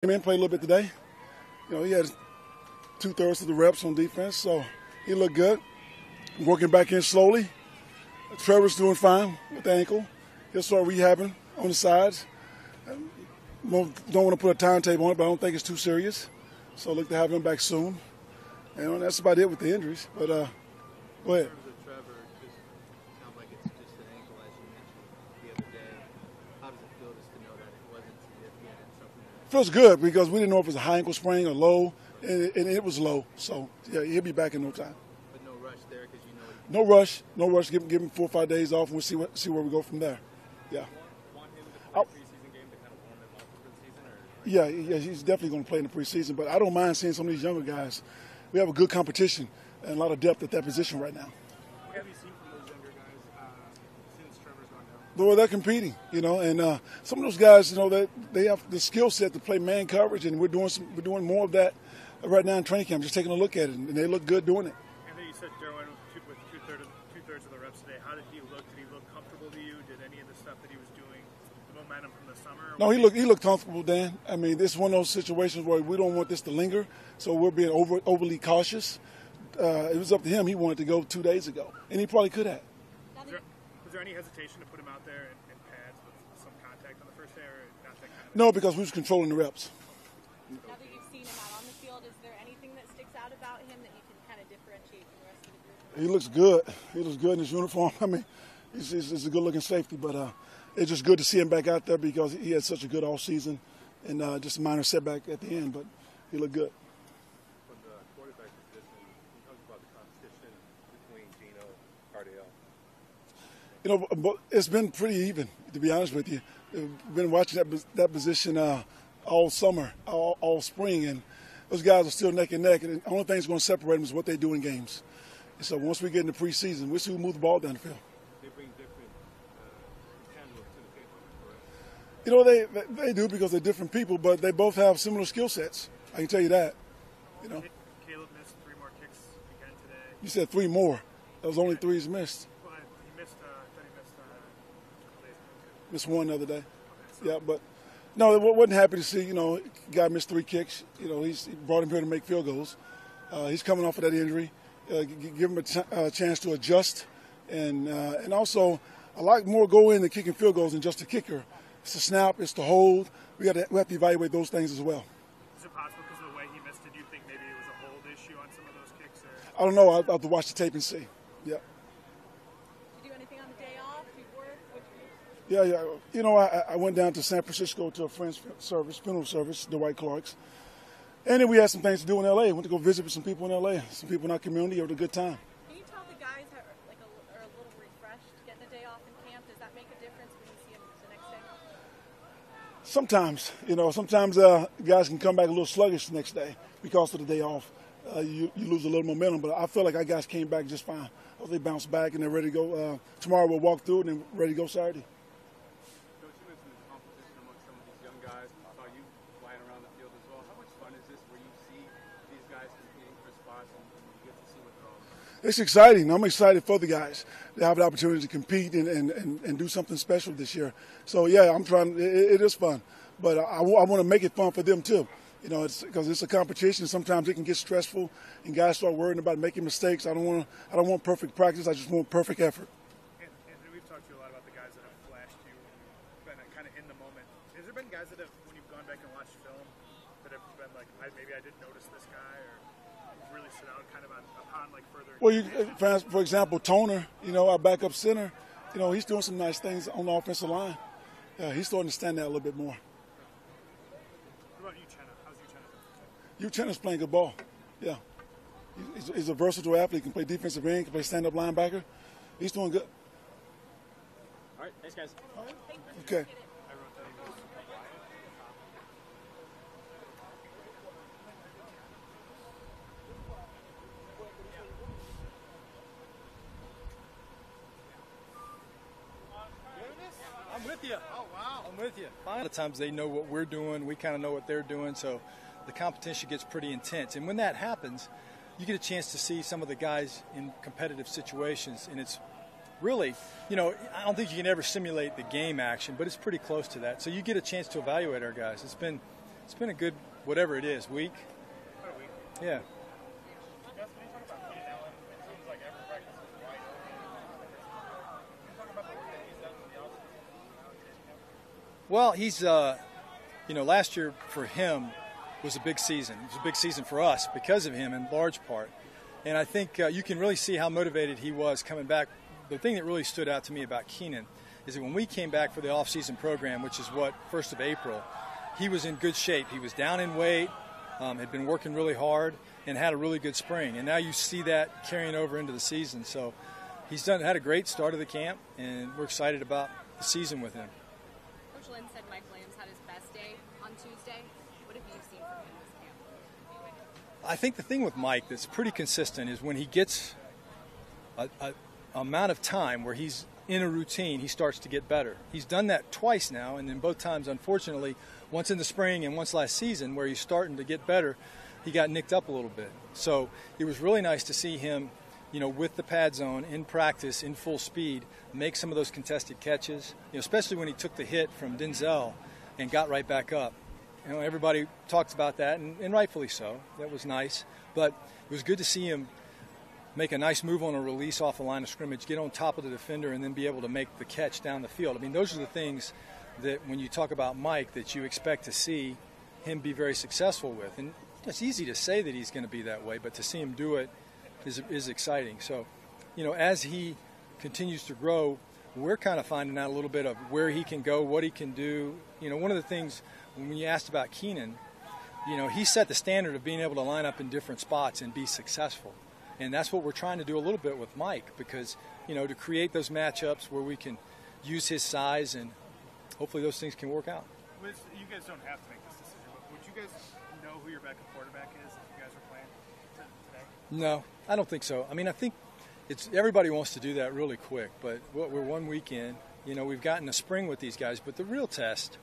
Came in, played a little bit today. He had 2/3 of the reps on defense, so he looked good. Working back in slowly. Trevor's doing fine with the ankle. He'll start rehabbing on the sides. Don't want to put a timetable on it, but I don't think it's too serious. So look to have him back soon. And that's about it with the injuries. But go ahead. In terms of Trevor, just sounds like it's just an ankle, as you mentioned the other day. How does it feel just to know that it wasn't significant and something that... Feels good because we didn't know if it was a high ankle sprain or low, and it was low. So, yeah, he'll be back in no time. But no rush there because you know... No rush. No rush. Give him 4 or 5 days off, and we'll see where we go from there. Yeah. Want him to play a preseason game to kind of warm him up for preseason? Or... Yeah, he's definitely going to play in the preseason, but I don't mind seeing some of these younger guys. We have a good competition and a lot of depth at that position right now. What have you seen from those younger guys since Trevor's gone down? Well, they're competing, and some of those guys, they have the skill set to play man coverage, and we're doing more of that right now in training camp. Just taking a look at it, and they look good doing it. And then you said Derwin with two-thirds of the reps today. How did he look? Did he look comfortable to you? Did any of the stuff that he was doing, the momentum from the summer? No, he looked comfortable, Dan. I mean, this is one of those situations where we don't want this to linger, so we're being overly cautious. It was up to him. He wanted to go 2 days ago, and he probably could have. Was there any hesitation to put him out there in pads with some contact on the first day, or not that kind of? No, because we was controlling the reps. Now that you've seen him out on the field, is there anything that sticks out about him that you can kind of differentiate from the rest of the group? He looks good. He looks good in his uniform. I mean, he's a good-looking safety, but it's just good to see him back out there because he had such a good offseason and just a minor setback at the end, but he looked good. From the quarterback position, he talks about the competition between Gino and Cardale. It's been pretty even, to be honest with you. I've been watching that position all summer, all spring, and those guys are still neck and neck, and the only thing that's going to separate them is what they do in games. And so once we get into preseason, we'll see who move the ball down the field. They bring different intangibles to the table, correct? They do because they're different people, but they both have similar skill sets. I can tell you that. Caleb missed 3 more kicks again today. You said 3 more. That was only 3 he's missed. Well, he missed. I thought he missed a couple days ago. Missed 1 the other day. Yeah, but no, I wasn't happy to see. Guy missed 3 kicks. He brought him here to make field goals. He's coming off of that injury. Give him a chance to adjust, and also a lot more go in than kicking field goals than just the kicker. It's the snap, it's the hold. We have to evaluate those things as well. Is it possible because of the way he missed it? Do you think maybe it was a hold issue on some of those kicks? I don't know. I'll have to watch the tape and see. Yeah. Did you do anything on the day off before? Yeah. I went down to San Francisco to a friend's funeral service, Dwight Clark's. And then we had some things to do in L.A. Went to go visit with some people in L.A., some people in our community. Had a good time. Can you tell the guys are a little refreshed getting a day off in camp? Does that make a difference when you see them the next day? Sometimes guys can come back a little sluggish the next day because of the day off. You lose a little momentum, but I feel like our guys came back just fine. They bounced back and they're ready to go. Tomorrow we'll walk through it and ready to go Saturday. Coach, you mentioned the competition among some of these young guys. I saw you flying around the field as well. How much fun is this where you see these guys competing for spots and you get to see what they're all about? It's exciting. I'm excited for the guys to have the opportunity to compete and do something special this year. So, yeah, I'm trying. It is fun. But I want to make it fun for them, too. It's because it's a competition. Sometimes it can get stressful, and guys start worrying about making mistakes. I don't want perfect practice. I just want perfect effort. And we've talked to you a lot about the guys that have flashed you, been kind of in the moment. Has there been guys that have, when you've gone back and watched film, that have been like, maybe I didn't notice this guy, or really stood out kind of upon further? Well, for example, Toner, our backup center, he's doing some nice things on the offensive line. He's starting to stand out a little bit more. What about Uchenna? How's Uchenna? Uchenna's playing good ball. Yeah. He's a versatile athlete. He can play defensive end, can play stand-up linebacker. He's doing good. All right, thanks, guys. Okay. I'm with you. Oh, wow. I'm with you. A lot of times they know what we're doing. We kind of know what they're doing. So the competition gets pretty intense. And when that happens, you get a chance to see some of the guys in competitive situations. And it's really, I don't think you can ever simulate the game action, but it's pretty close to that. So you get a chance to evaluate our guys. It's been It's been a good, whatever it is, week. About a week. Yeah. Gus, can you talk about Keenan Allen? It seems like every practice is wide open. Can you talk about the work that he's done in the offseason? Well, he's, last year for him was a big season. It was a big season for us because of him in large part. And I think you can really see how motivated he was coming back. The thing that really stood out to me about Keenan is that when we came back for the off-season program, which is 1st of April, he was in good shape. He was down in weight, had been working really hard, and had a really good spring. And now you see that carrying over into the season. So he's had a great start of the camp, and we're excited about the season with him. Coach Lynn said Mike Williams had his best day on Tuesday. What have you seen from him this camp? I think the thing with Mike that's pretty consistent is when he gets a amount of time where he's in a routine, he starts to get better. He's done that twice now, and then both times, unfortunately, once in the spring and once last season, where he's starting to get better, he got nicked up a little bit. So it was really nice to see him, with the pad zone, in practice, in full speed, make some of those contested catches, especially when he took the hit from Denzel and got right back up. Everybody talks about that, and rightfully so. That was nice. But it was good to see him make a nice move on a release off the line of scrimmage, get on top of the defender, and then be able to make the catch down the field. I mean, those are the things that when you talk about Mike that you expect to see him be very successful with. And it's easy to say that he's going to be that way, but to see him do it is exciting. So, as he continues to grow, we're kind of finding out a little bit of where he can go, what he can do. One of the things, when you asked about Keenan, he set the standard of being able to line up in different spots and be successful. And that's what we're trying to do a little bit with Mike because, to create those matchups where we can use his size and hopefully those things can work out. You guys don't have to make this decision, but would you guys know who your backup quarterback is if you guys are playing today? No, I don't think so. I mean, I think everybody wants to do that really quick, but we're 1 week in. We've gotten a spring with these guys, but the real test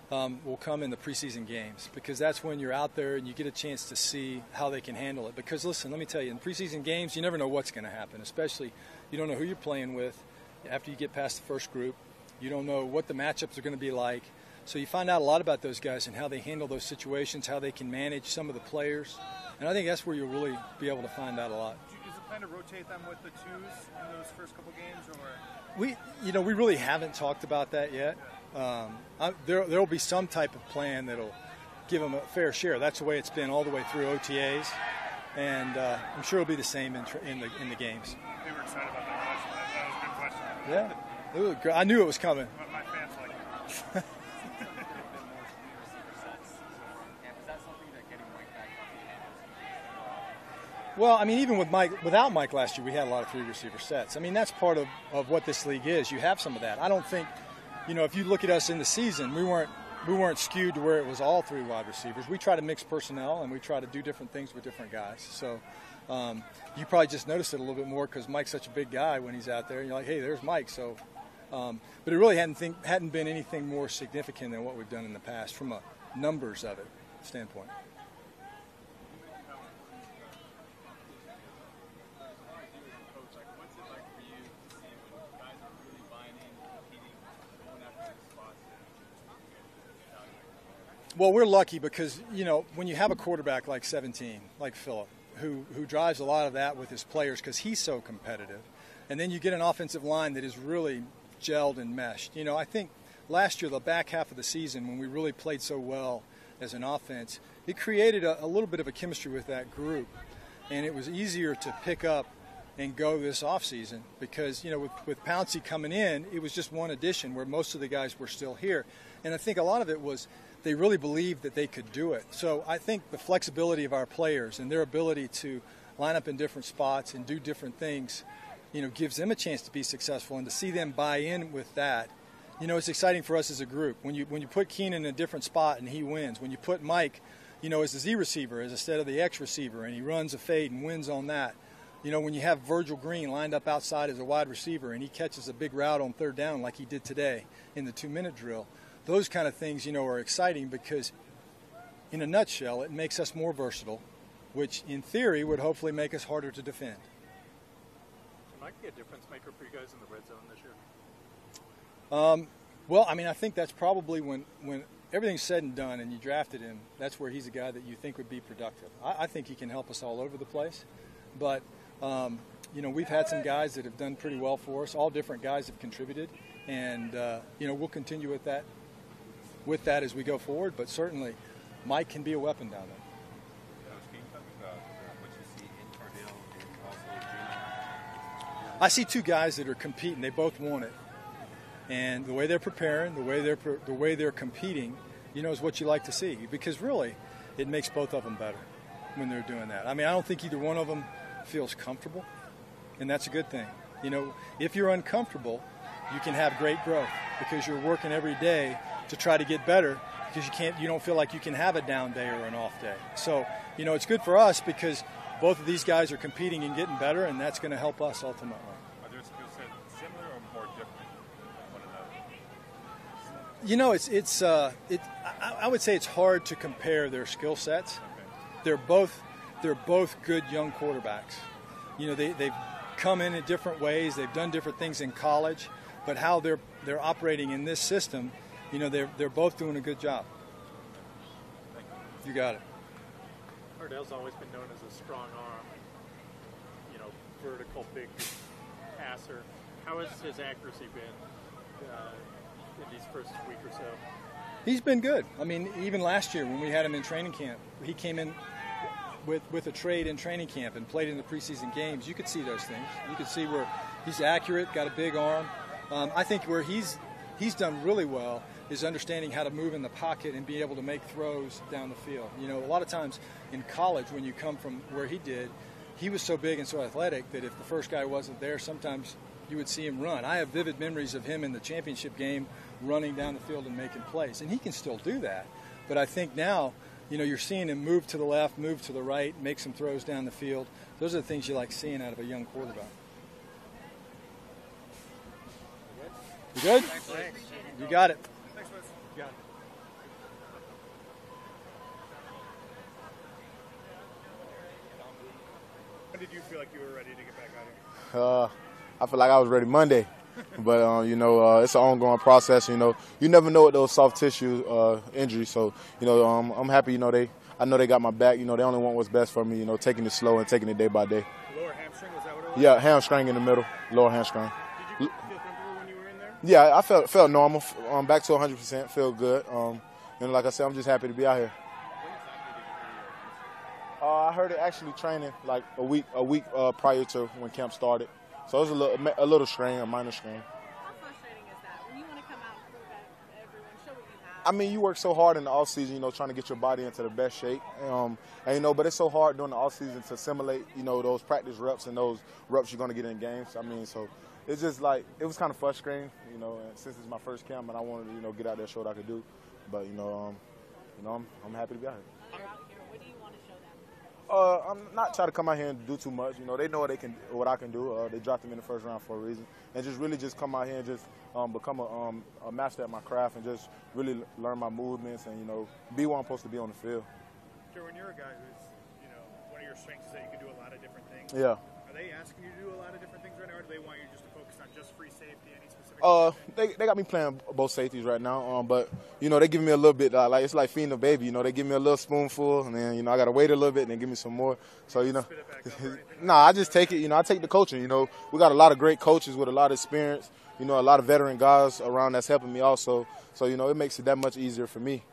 will come in the preseason games because that's when you're out there and you get a chance to see how they can handle it. Because, listen, let me tell you, in preseason games, you never know what's going to happen, especially you don't know who you're playing with after you get past the first group. You don't know what the matchups are going to be like. So you find out a lot about those guys and how they handle those situations, how they can manage some of the players. And I think that's where you'll really be able to find out a lot. Is the plan to rotate them with the twos in those first couple games? Or We really haven't talked about that yet. There will be some type of plan that'll give them a fair share. That's the way it's been all the way through OTAs, and I'm sure it'll be the same in the games. They were excited about that question. That was a good question. Yeah, it was great. I knew it was coming. My fans like it. Well, I mean, even without Mike last year, we had a lot of 3 receiver sets. I mean, that's part of what this league is. You have some of that. I don't think, if you look at us in the season, we weren't skewed to where it was all 3 wide receivers. We try to mix personnel and we try to do different things with different guys. So you probably just noticed it a little bit more because Mike's such a big guy when he's out there. And you're like, hey, there's Mike. So, but it really hadn't been anything more significant than what we've done in the past from a numbers of it standpoint. Well, we're lucky because, when you have a quarterback like 17, like Phillip, who drives a lot of that with his players because he's so competitive, and then you get an offensive line that is really gelled and meshed. I think last year, the back half of the season, when we really played so well as an offense, it created a little bit of a chemistry with that group, and it was easier to pick up and go this offseason because, with Pouncey coming in, it was just one addition where most of the guys were still here. And I think a lot of it was they really believed that they could do it. So I think the flexibility of our players and their ability to line up in different spots and do different things, gives them a chance to be successful. And to see them buy in with that, it's exciting for us as a group. When you put Keenan in a different spot and he wins, when you put Mike, as the Z receiver instead of the X receiver and he runs a fade and wins on that, when you have Virgil Green lined up outside as a wide receiver and he catches a big route on 3rd down like he did today in the 2-minute drill, those kind of things, are exciting because, in a nutshell, it makes us more versatile, which, in theory, would hopefully make us harder to defend. Can Mike be a difference maker for you guys in the red zone this year? Well, I mean, I think that's probably when everything's said and done and you drafted him, that's where he's a guy that you think would be productive. I think he can help us all over the place. But, we've had some guys that have done pretty well for us. All different guys have contributed. And, we'll continue with that as we go forward. But certainly Mike can be a weapon down there. Can you talk about what you see in Cardale and also Gino? I see two guys that are competing. They both want it. And the way they're preparing, the way they're competing, is what you like to see. Because really, it makes both of them better when they're doing that. I mean, I don't think either one of them feels comfortable, and that's a good thing. If you're uncomfortable, you can have great growth because you're working every day to try to get better because you don't feel like you can have a down day or an off day. So, it's good for us because both of these guys are competing and getting better, and that's going to help us ultimately. Are their skill sets similar or more different than one another? I would say it's hard to compare their skill sets. They're both good young quarterbacks. They've come in different ways. They've done different things in college, but how they're operating in this system, they're both doing a good job. You got it. Cardale's always been known as a strong arm, vertical, big passer. How has his accuracy been in these first week or so? He's been good. I mean, even last year when we had him in training camp, he came in with a trade in training camp and played in the preseason games. You could see those things. You could see where he's accurate, got a big arm. I think where he's done really well is understanding how to move in the pocket and be able to make throws down the field. A lot of times in college when you come from where he did, he was so big and so athletic that if the first guy wasn't there, sometimes you would see him run. I have vivid memories of him in the championship game running down the field and making plays, and he can still do that. But I think now, you're seeing him move to the left, move to the right, make some throws down the field. Those are the things you like seeing out of a young quarterback. You good? Thanks. You got it. Thanks, Wes. You got it. When did you feel like you were ready to get back out here? I feel like I was ready Monday. But, it's an ongoing process. You never know with those soft tissue injuries. So, I'm happy, I know they got my back. They only want what's best for me, taking it slow and taking it day by day. Lower hamstring, was that what it was? Yeah, hamstring in the middle, lower hamstring. Did you feel comfortable when you were in there? Yeah, I felt normal. Back to 100%, feel good. And like I said, I'm just happy to be out here. I heard it actually training like a week prior to when camp started. So it was a little strain, a minor strain. How frustrating is that when you want to come out and prove that everyone, show what you have? I mean, you work so hard in the off season, trying to get your body into the best shape, but it's so hard during the off season to simulate, those practice reps and those reps you're going to get in games. I mean, so it's just like it was kind of frustrating, and since it's my first camp and I wanted to, get out there, show what I could do. But I'm happy to be out here. When you're out here, what do you want to show them? I'm not trying to come out here and do too much. They know what I can do. They dropped me in the first round for a reason, and just come out here and just become a master at my craft and just really learn my movements and be where I'm supposed to be on the field. Derwin, you're a guy who's one of your strengths is that you can do a lot of different things. Yeah. Are they asking you to do a lot of different things right now, or do they want you just to focus on just free safety? Any specific? They got me playing both safeties right now. But they give me a little bit like it's like feeding a baby. They give me a little spoonful, and then I got to wait a little bit, and then give me some more. So Spit it back up or anything? Nah, I just take it. I take the coaching. We got a lot of great coaches with a lot of experience. A lot of veteran guys around that's helping me also. So it makes it that much easier for me.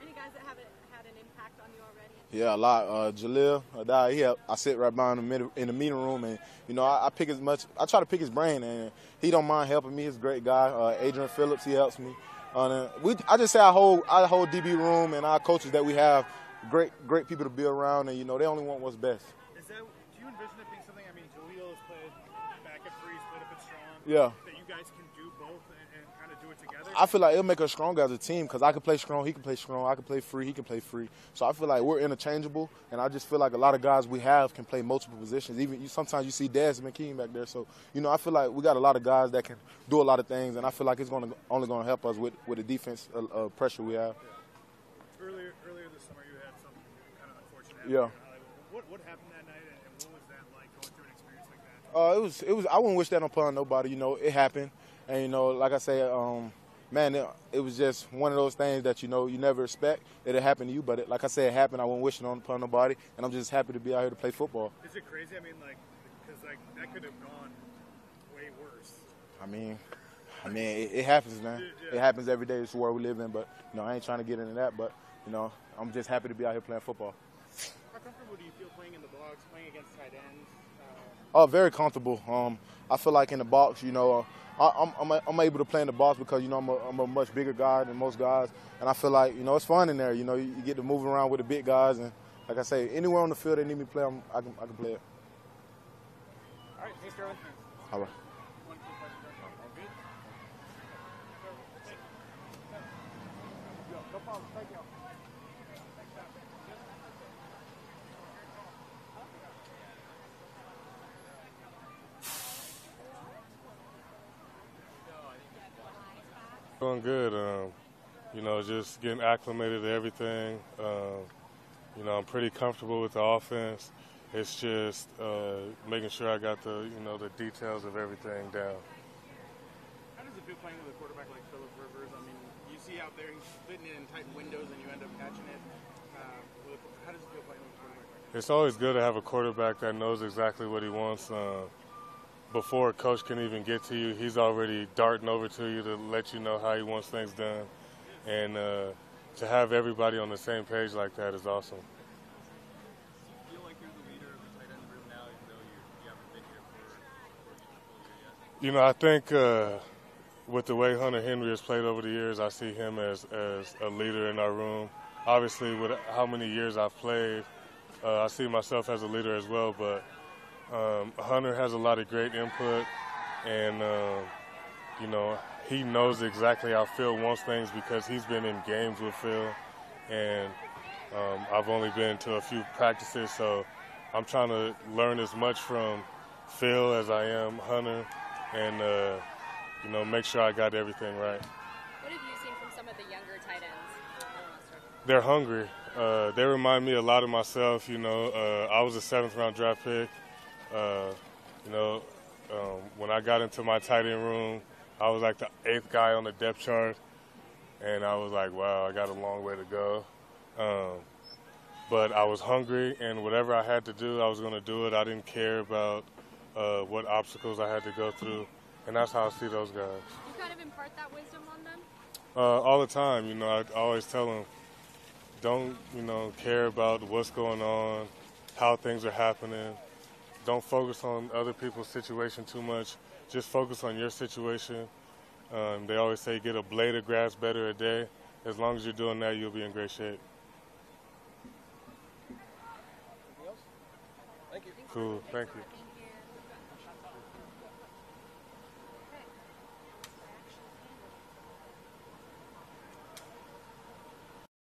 Any guys that haven't had an impact on you already? Yeah, a lot. Jalil, I sit right behind him in the meeting room, and I pick as much. I try to pick his brain, and he don't mind helping me. He's a great guy. Adrian Phillips, he helps me. I just say our whole DB room and our coaches that we have, great people to be around, and they only want what's best. Do you envision it being something? I mean, Jalil has played back at free, split up at strong. Yeah. That you guys can do both and kind of do it together. I feel like it'll make us stronger as a team because I can play strong, he can play strong, I can play free, he can play free. So I feel like we're interchangeable, and I just feel like a lot of guys we have can play multiple positions. Even sometimes you see Desmond King back there. So I feel like we got a lot of guys that can do a lot of things, and I feel like it's only going to help us with the defense pressure we have. Yeah. Earlier this summer, you had some kind of unfortunate happening. Yeah. What happened that night, and what was that like going through an experience like that? It was. I wouldn't wish that upon nobody. It happened, and like I say, man, it was just one of those things that, you never expect that it happened to you. But like I said, it happened. I wasn't wishing upon nobody, and I'm just happy to be out here to play football. Is it crazy? I mean, because that could have gone way worse. I mean, it happens, man. Yeah. It happens every day. It's the world we live in. But, I ain't trying to get into that. But, I'm just happy to be out here playing football. How comfortable do you feel playing in the box, playing against tight ends? Oh, very comfortable. I feel like in the box, I'm able to play in the box because, I'm a much bigger guy than most guys. And I feel like, it's fun in there. You get to move around with the big guys. And like I say, anywhere on the field they need me to play, I can play it. All right, thanks, Derwin. All right. No problem. Thank you. Doing good. Just getting acclimated to everything. I'm pretty comfortable with the offense. It's just making sure I got the details of everything down. How does it feel playing with a quarterback like Phillip Rivers? I mean, you see out there he's fitting it in tight windows and you end up catching it. How does it feel playing with a quarterback like that? It's always good to have a quarterback that knows exactly what he wants. Before a coach can even get to you, he's already darting over to you to let you know how he wants things done. And to have everybody on the same page like that is awesome. Do you feel like you're the leader of the tight end room now, even though you haven't been here for a full year yet? I think with the way Hunter Henry has played over the years, I see him as a leader in our room. Obviously, with how many years I've played, I see myself as a leader as well, but Hunter has a lot of great input, and, he knows exactly how Phil wants things because he's been in games with Phil, and I've only been to a few practices, so I'm trying to learn as much from Phil as I am Hunter, and, make sure I got everything right. What have you seen from some of the younger tight ends? They're hungry. They remind me a lot of myself. I was a 7th-round draft pick. When I got into my tight end room, I was like the 8th guy on the depth chart, and I was like, wow, I got a long way to go. But I was hungry, and whatever I had to do, I was going to do it. I didn't care about what obstacles I had to go through, and that's how I see those guys. You kind of impart that wisdom on them? All the time. I always tell them, don't, care about what's going on, how things are happening. Don't focus on other people's situation too much. Just focus on your situation. They always say get a blade of grass better a day. As long as you're doing that, you'll be in great shape. Anything else? Thank you. Cool. Thank you.